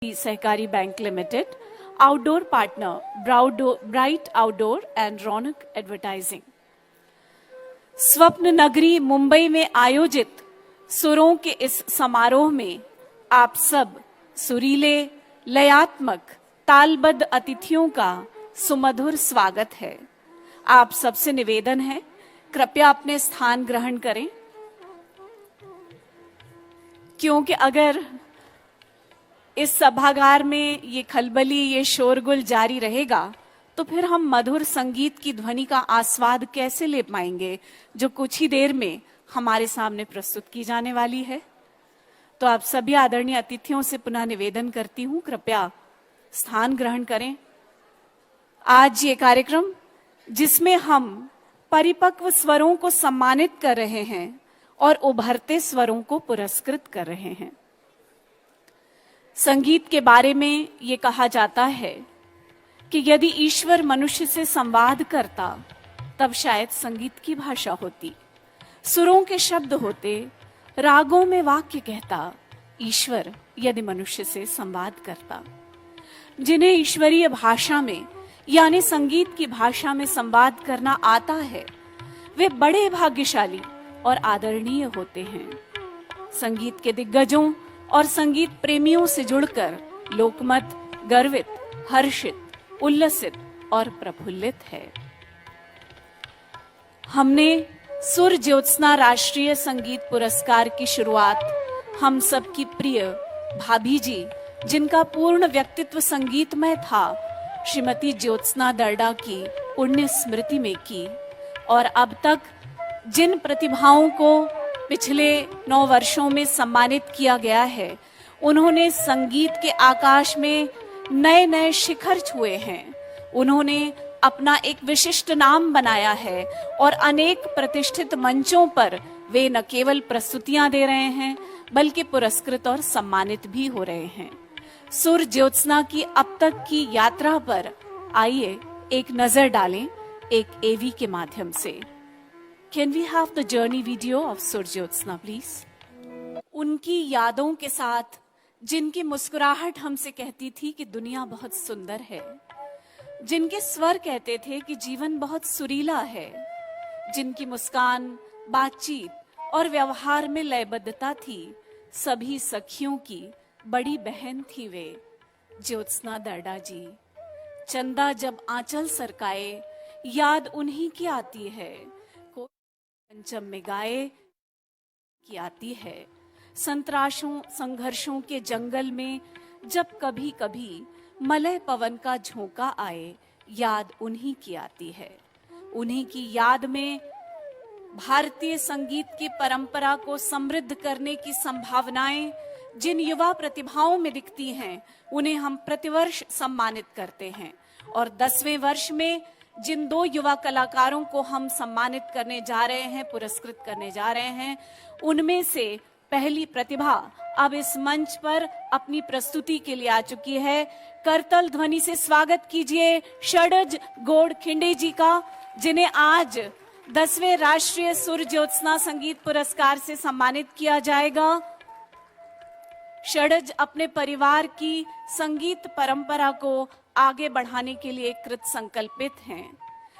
सहकारी bank limited, outdoor partner bright outdoor and Raunak advertising. स्वप्न नगरी मुंबई में आयोजित सुरों के इस समारोह में आप सब सुरीले लयात्मक तालबद्ध अतिथियों का सुमधुर स्वागत है। आप सबसे निवेदन है, कृपया अपने स्थान ग्रहण करें, क्योंकि अगर इस सभागार में ये खलबली, ये शोरगुल जारी रहेगा तो फिर हम मधुर संगीत की ध्वनि का आस्वाद कैसे ले पाएंगे, जो कुछ ही देर में हमारे सामने प्रस्तुत की जाने वाली है। तो आप सभी आदरणीय अतिथियों से पुनः निवेदन करती हूं, कृपया स्थान ग्रहण करें। आज ये कार्यक्रम जिसमें हम परिपक्व स्वरों को सम्मानित कर रहे हैं और उभरते स्वरों को पुरस्कृत कर रहे हैं। संगीत के बारे में ये कहा जाता है कि यदि ईश्वर मनुष्य से संवाद करता तब शायद संगीत की भाषा होती, सुरों के शब्द होते, रागों में वाक्य कहता ईश्वर यदि मनुष्य से संवाद करता। जिन्हें ईश्वरीय भाषा में यानी संगीत की भाषा में संवाद करना आता है वे बड़े भाग्यशाली और आदरणीय होते हैं। संगीत के दिग्गजों और संगीत प्रेमियों से जुड़कर लोकमत गर्वित, हर्षित, उल्लसित और प्रफुल्लित है। हमने सुर ज्योत्सना राष्ट्रीय संगीत पुरस्कार की शुरुआत हम सबकी प्रिय भाभी जी, जिनका पूर्ण व्यक्तित्व संगीतमय था, श्रीमती ज्योत्सना दर्डा की पुण्य स्मृति में की। और अब तक जिन प्रतिभाओं को पिछले 9 वर्षों में सम्मानित किया गया है, उन्होंने संगीत के आकाश में नए नए शिखर छुए हैं। उन्होंने अपना एक विशिष्ट नाम बनाया है और अनेक प्रतिष्ठित मंचों पर वे न केवल प्रस्तुतियां दे रहे हैं बल्कि पुरस्कृत और सम्मानित भी हो रहे हैं। सुर ज्योत्सना की अब तक की यात्रा पर आइए एक नजर डालें एक एवी के माध्यम से। Can we have the journey video of Sur Jyotsna, please? उनकी यादों के साथ, जिनकी मुस्कुराहट हमसे कहती थी कि दुनिया बहुत सुंदर है, जिनके स्वर कहते थे कि जीवन बहुत सुरीला है, जिनकी मुस्कान, बातचीत और व्यवहार में लयबद्धता थी, सभी सखियों की बड़ी बहन थी वे, ज्योत्सना दर्डा जी। चंदा जब आंचल सरकाए, याद उन्हीं की आती है, पंचम में गाए की आती है। संतराशों संघर्षों के जंगल में जब कभी कभी मलय पवन का झोंका आए, याद उन्हीं की आती है। उन्हीं की याद में भारतीय संगीत की परंपरा को समृद्ध करने की संभावनाएं जिन युवा प्रतिभाओं में दिखती हैं, उन्हें हम प्रतिवर्ष सम्मानित करते हैं। और 10वें वर्ष में जिन 2 युवा कलाकारों को हम सम्मानित करने जा रहे हैं, पुरस्कृत करने जा रहे हैं, उनमें से पहली प्रतिभा अब इस मंच पर अपनी प्रस्तुति के लिए आ चुकी है। करतल ध्वनि से स्वागत कीजिए षडज गोडखिंडे जी का, जिन्हें आज 10वें राष्ट्रीय सुर ज्योत्सना संगीत पुरस्कार से सम्मानित किया जाएगा। षडज अपने परिवार की संगीत परंपरा को आगे बढ़ाने के लिए कृत संकल्पित हैं।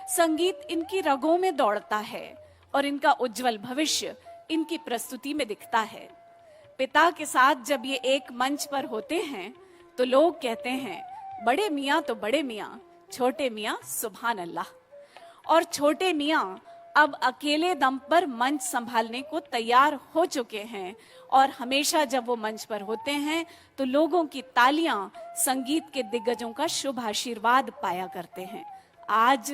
संगीत इनकी रगों में दौड़ता है और इनका उज्जवल भविष्य इनकी प्रस्तुति में दिखता है। पिता के साथ जब ये एक मंच पर होते हैं तो लोग कहते हैं, बड़े मियाँ तो बड़े मियाँ, छोटे मियाँ सुभान अल्लाह। और छोटे मियाँ अब अकेले दम पर मंच संभालने को तैयार हो चुके हैं और हमेशा जब वो मंच पर होते हैं तो लोगों की तालियां संगीत के दिग्गजों का शुभ आशीर्वाद पाया करते हैं। आज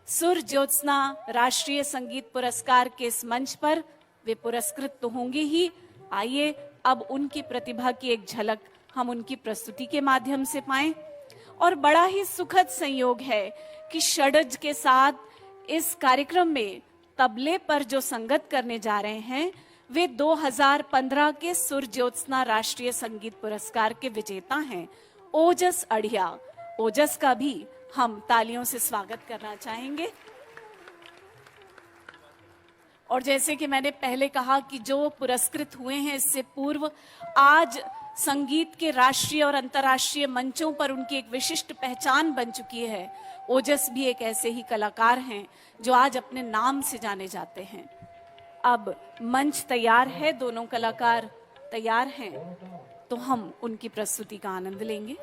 सुर ज्योत्सना राष्ट्रीय संगीत पुरस्कार के इस मंच पर वे पुरस्कृत तो होंगे ही। आइए अब उनकी प्रतिभा की एक झलक हम उनकी प्रस्तुति के माध्यम से पाएं। और बड़ा ही सुखद संयोग है कि षडज के साथ इस कार्यक्रम में तबले पर जो संगत करने जा रहे हैं वे 2015 के सुर ज्योत्सना राष्ट्रीय संगीत पुरस्कार के विजेता हैं, ओजस अढ़िया। ओजस का भी हम तालियों से स्वागत करना चाहेंगे। और जैसे कि मैंने पहले कहा कि जो पुरस्कृत हुए हैं, इससे पूर्व आज संगीत के राष्ट्रीय और अंतर्राष्ट्रीय मंचों पर उनकी एक विशिष्ट पहचान बन चुकी है। ओजस भी एक ऐसे ही कलाकार हैं जो आज अपने नाम से जाने जाते हैं। अब मंच तैयार है, दोनों कलाकार तैयार हैं, तो हम उनकी प्रस्तुति का आनंद लेंगे।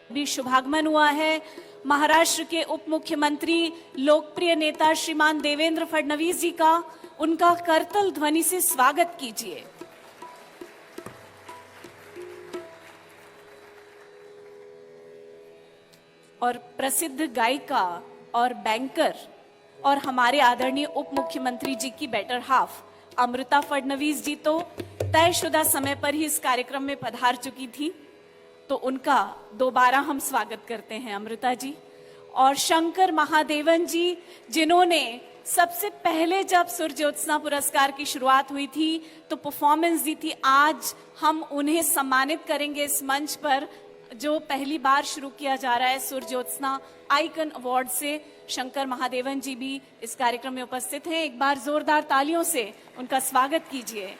भी शुभागमन हुआ है महाराष्ट्र के उप मुख्यमंत्री, लोकप्रिय नेता श्रीमान देवेंद्र फडणवीस जी का। उनका करतल ध्वनि से स्वागत कीजिए। और प्रसिद्ध गायिका और बैंकर और हमारे आदरणीय उप मुख्यमंत्री जी की बेटर हाफ अमृता फडणवीस जी तो तयशुदा समय पर ही इस कार्यक्रम में पधार चुकी थी, तो उनका दोबारा हम स्वागत करते हैं अमृता जी। और शंकर महादेवन जी, जिन्होंने सबसे पहले जब सुर ज्योत्सना पुरस्कार की शुरुआत हुई थी तो परफॉर्मेंस दी थी, आज हम उन्हें सम्मानित करेंगे इस मंच पर, जो पहली बार शुरू किया जा रहा है सुर ज्योत्सना आइकन अवार्ड से। शंकर महादेवन जी भी इस कार्यक्रम में उपस्थित हैं। एक बार जोरदार तालियों से उनका स्वागत कीजिए।